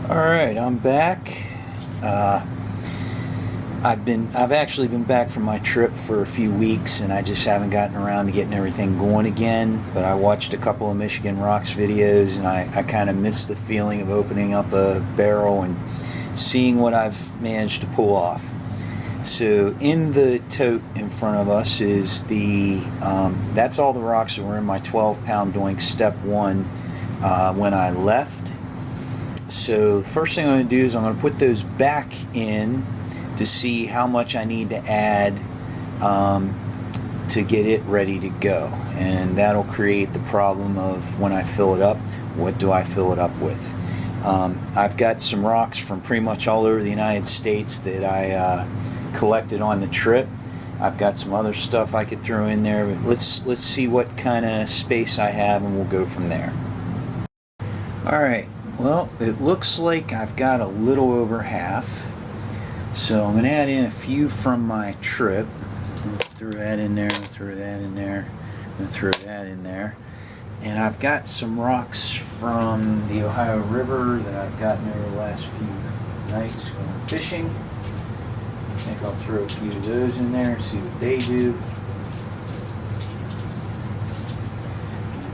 Alright, I'm back. I've actually been back from my trip for a few weeks, and I just haven't gotten around to getting everything going again. But I watched a couple of Michigan Rocks videos, and I kind of missed the feeling of opening up a barrel and seeing what I've managed to pull off. So in the tote in front of us is that's all the rocks that were in my 12-pound doink step 1 when I left. So first thing I'm going to do is I'm going to put those back in to see how much I need to add to get it ready to go, and that'll create the problem of when I fill it up, what do I fill it up with. I've got some rocks from pretty much all over the United States that I collected on the trip. I've got some other stuff I could throw in there, but let's see what kind of space I have, and we'll go from there. Alright, well, it looks like I've got a little over half. So I'm going to add in a few from my trip. Throw that in there, throw that in there, and throw that in there. And I've got some rocks from the Ohio River that I've gotten over the last few nights going fishing. I think I'll throw a few of those in there and see what they do.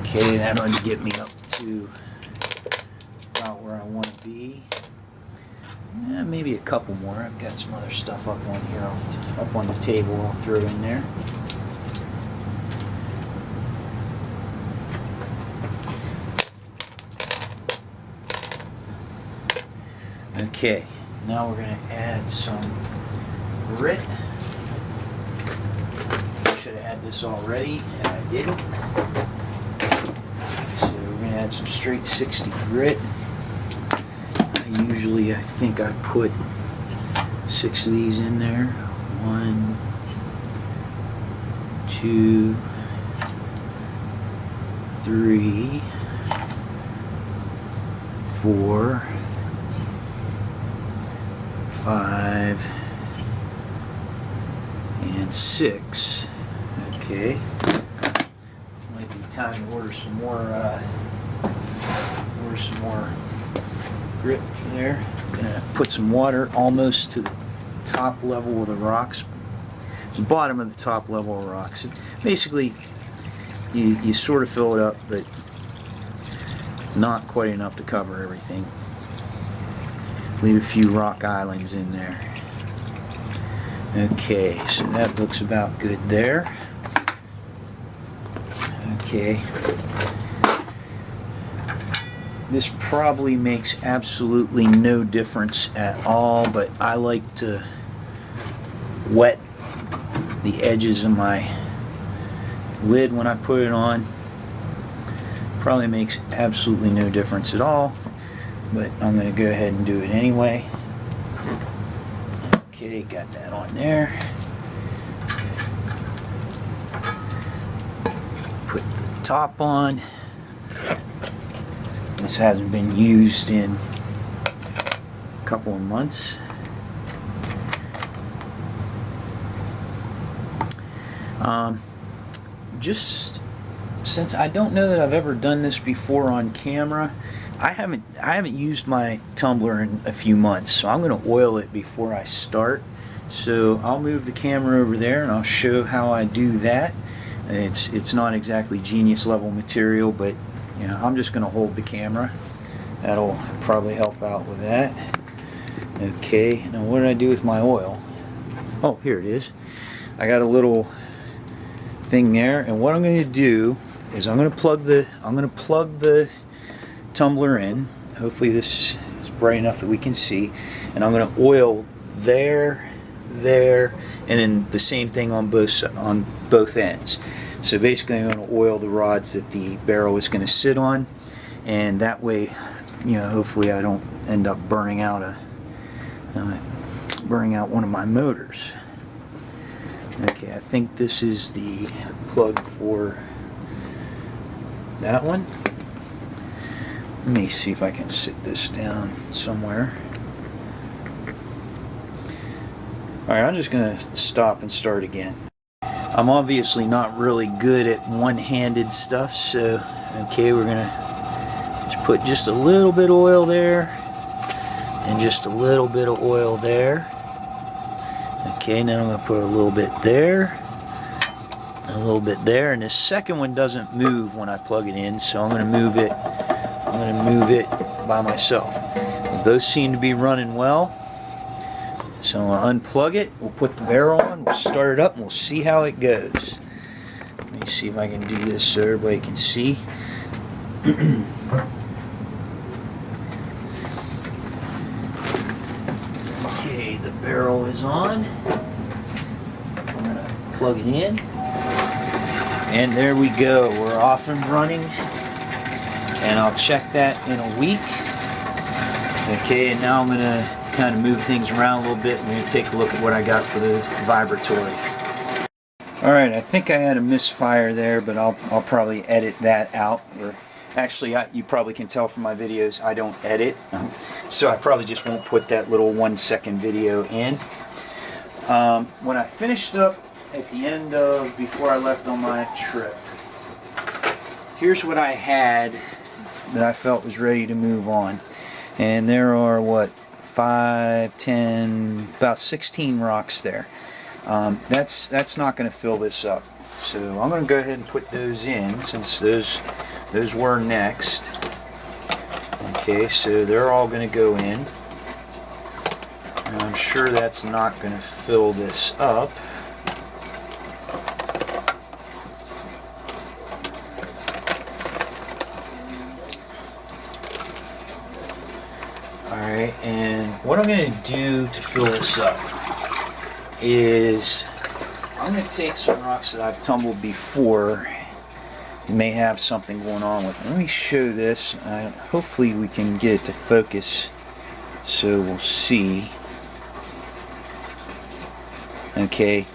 Okay, that'll get me up to about where I want to be. Maybe a couple more. I've got some other stuff up on here, up on the table I'll throw in there. Okay, now we're going to add some grit. I should have had this already, and I didn't. So we're going to add some straight 60 grit. Usually I think I put 6 of these in there. 1, 2, 3, 4, 5, and 6. Okay. Might be time to order some more grit there. I'm gonna put some water almost to the top level of the rocks, the bottom of the top level of rocks. Basically, you sort of fill it up, but not quite enough to cover everything. Leave a few rock islands in there. Okay, so that looks about good there. Okay. This probably makes absolutely no difference at all, but I like to wet the edges of my lid when I put it on. Probably makes absolutely no difference at all, but I'm going to go ahead and do it anyway. Okay, got that on there. Put the top on. This hasn't been used in a couple of months. Just since I don't know that I've ever done this before on camera, I haven't used my tumbler in a few months, so I'm going to oil it before I start. So I'll move the camera over there and I'll show how I do that. It's not exactly genius level material, but you know, I'm just going to hold the camera. That'll probably help out with that. Okay, now what did I do with my oil? Oh, here it is. I got a little thing there, and what I'm going to do is I'm going to plug the tumbler in. Hopefully this is bright enough that we can see, and I'm going to oil there, and then the same thing on both ends. So basically I'm going to oil the rods that the barrel is going to sit on, and that way, you know, hopefully I don't end up burning out one of my motors. Okay, I think this is the plug for that one. Let me see if I can sit this down somewhere. Alright, I'm just going to stop and start again. I'm obviously not really good at one-handed stuff, so okay, we're going to just put just a little bit of oil there, and just a little bit of oil there. Okay, now I'm going to put a little bit there, a little bit there, and this second one doesn't move when I plug it in, so I'm going to move it. I'm going to move it by myself. They both seem to be running well, so I'm going to unplug it. We'll put the barrel on, we'll start it up, and we'll see how it goes. Let me see if I can do this so everybody can see. Okay, the barrel is on. I'm going to plug it in. And there we go. We're off and running. And I'll check that in a week. Okay, and now I'm going to kind of move things around a little bit. We're going to take a look at what I got for the Vibratory. Alright, I think I had a misfire there, but I'll probably edit that out. Or actually, you probably can tell from my videos I don't edit. So I probably just won't put that little 1-second video in. When I finished up at the end of, before I left on my trip, here's what I had that I felt was ready to move on. And there are, what, 5, 10, about 16 rocks there. That's not going to fill this up. So I'm going to go ahead and put those in, since those were next. Okay, so they're all going to go in. And I'm sure that's not going to fill this up. Alright, and what I'm going to do to fill this up is I'm going to take some rocks that I've tumbled before. You may have something going on with them. Let me show this. Hopefully we can get it to focus, so we'll see. Okay,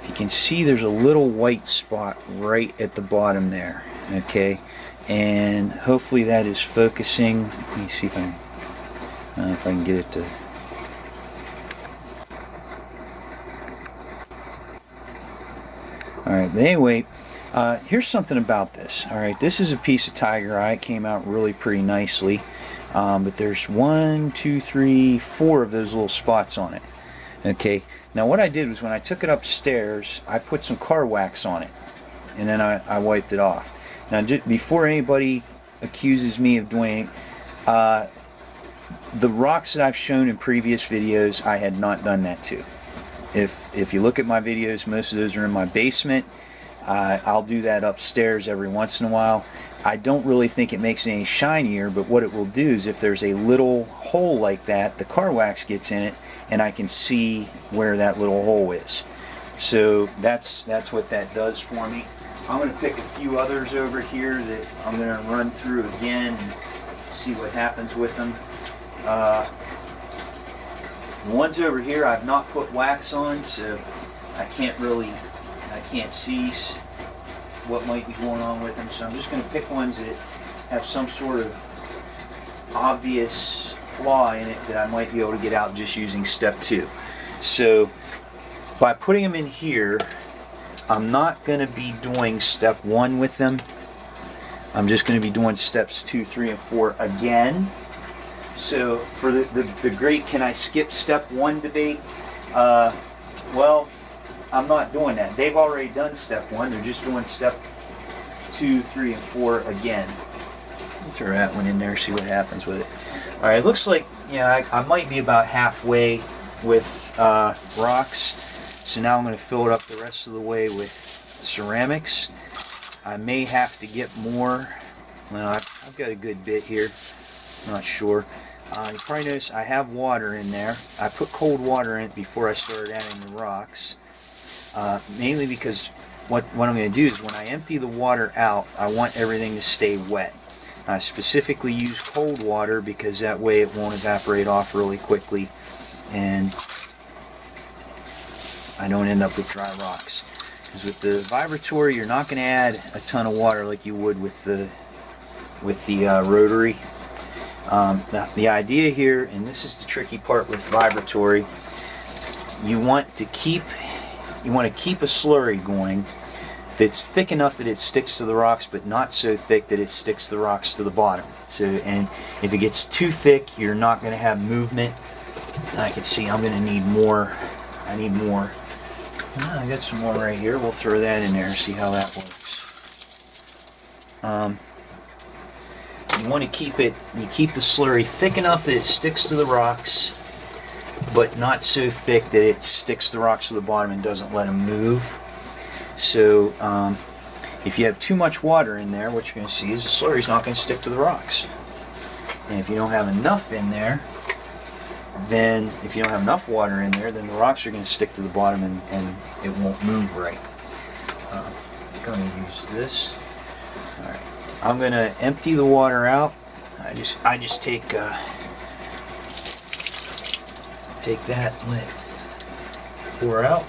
if you can see, there's a little white spot right at the bottom there. Okay, and hopefully that is focusing. Let me see if I can get it to. Alright, but anyway, here's something about this. Alright, this is a piece of tiger eye. It came out really pretty nicely. But there's 1, 2, 3, 4 of those little spots on it. Okay, now what I did was when I took it upstairs, I put some car wax on it. And then I wiped it off. Now, before anybody accuses me of doing the rocks that I've shown in previous videos, I had not done that to. If you look at my videos, most of those are in my basement. I'll do that upstairs every once in a while. I don't really think it makes it any shinier, but what it will do is if there's a little hole like that, the car wax gets in it, and I can see where that little hole is. So that's what that does for me. I'm going to pick a few others over here that I'm going to run through again and see what happens with them. The ones over here I've not put wax on, so I can't see what might be going on with them. So I'm just going to pick ones that have some sort of obvious flaw in it that I might be able to get out just using step 2. So by putting them in here, I'm not going to be doing step 1 with them. I'm just going to be doing steps 2, 3, and 4 again. So for the great can I skip step 1 debate, well, I'm not doing that. They've already done step 1. They're just doing step 2, 3, and 4 again. We'll throw that one in there, see what happens with it. Alright, looks like, yeah, I might be about halfway with rocks. So now I'm going to fill it up the rest of the way with ceramics. I may have to get more. Well, I've got a good bit here. I'm not sure. You probably notice I have water in there. I put cold water in it before I started adding the rocks. Mainly because what I'm going to do is when I empty the water out, I want everything to stay wet. I specifically use cold water because that way it won't evaporate off really quickly and I don't end up with dry rocks. Because with the Vibratory, you're not going to add a ton of water like you would with the rotary. The idea here, and this is the tricky part with Vibratory, you want to keep a slurry going, that's thick enough that it sticks to the rocks, but not so thick that it sticks the rocks to the bottom. So, and if it gets too thick, you're not going to have movement. I can see I'm going to need more. I need more. I got some more right here. We'll throw that in there, see how that works. You want to keep it, you keep the slurry thick enough that it sticks to the rocks, but not so thick that it sticks the rocks to the bottom and doesn't let them move. So if you have too much water in there, what you're going to see is the slurry is not going to stick to the rocks. And if you don't have enough in there, then if you don't have enough water in there, then the rocks are going to stick to the bottom and it won't move right. I'm going to use this. All right, I'm going to empty the water out. I just take that, let it pour out.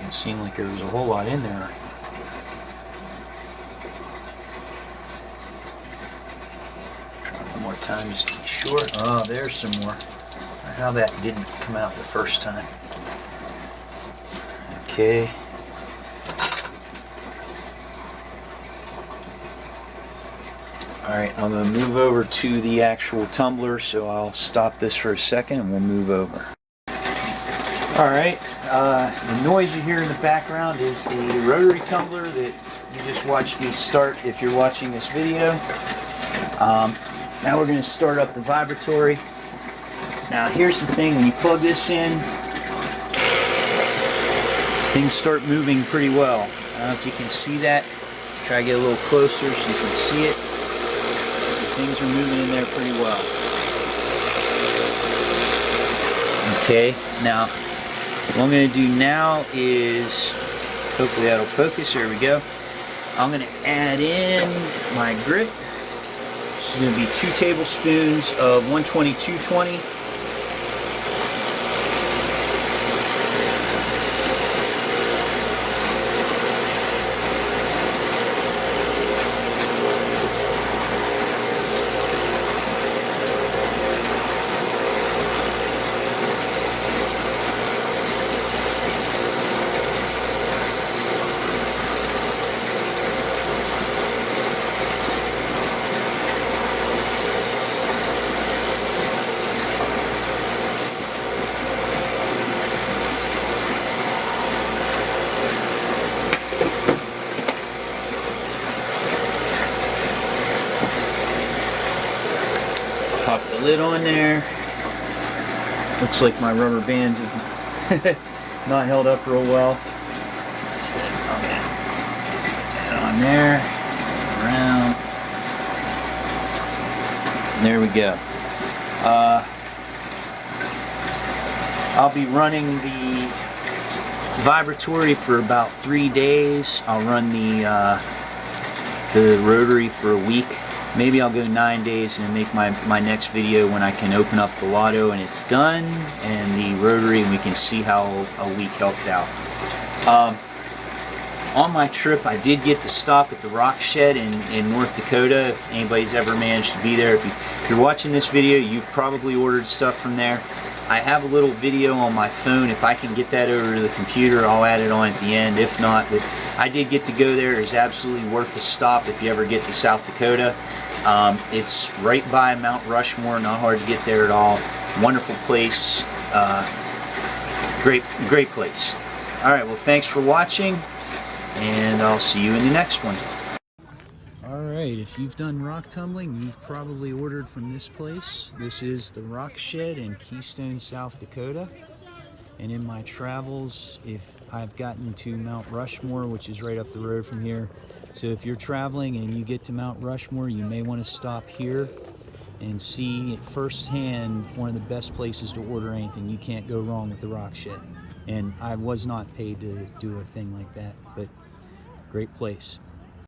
It seemed like there was a whole lot in there. More time just to be sure. Oh, there's some more. How that didn't come out the first time. Okay. Alright, I'm going to move over to the actual tumbler, so I'll stop this for a second and we'll move over. Alright, the noise you hear in the background is the rotary tumbler that you just watched me start if you're watching this video. Now we're going to start up the vibratory. Now here's the thing, when you plug this in, things start moving pretty well. I don't know if you can see that. Try to get a little closer so you can see it. So things are moving in there pretty well. Okay, now what I'm going to do now is, hopefully that'll focus, there we go. I'm going to add in my grit. This is going to be 2 tablespoons of 120-220. Pop the lid on there. Looks like my rubber bands have not held up real well. So I'm gonna put that on there, around. And there we go. I'll be running the Vibratory for about 3 days. I'll run the rotary for a week. Maybe I'll go 9 days and make my next video when I can open up the lotto and it's done, and the rotary, and we can see how a week helped out. On my trip, I did get to stop at the Rockshed in North Dakota. If anybody's ever managed to be there, if you're watching this video, you've probably ordered stuff from there. I have a little video on my phone. If I can get that over to the computer, I'll add it on at the end. If not, but I did get to go there. It's absolutely worth the stop if you ever get to South Dakota. It's right by Mount Rushmore, not hard to get there at all. Wonderful place. Great place. Alright, well, thanks for watching, and I'll see you in the next one. Alright, if you've done rock tumbling, you've probably ordered from this place. This is the Rockshed in Keystone, South Dakota. And in my travels, if I've gotten to Mount Rushmore, which is right up the road from here, so if you're traveling and you get to Mount Rushmore, you may want to stop here and see firsthand one of the best places to order anything. You can't go wrong with the Rockshed. And I was not paid to do a thing like that, but great place.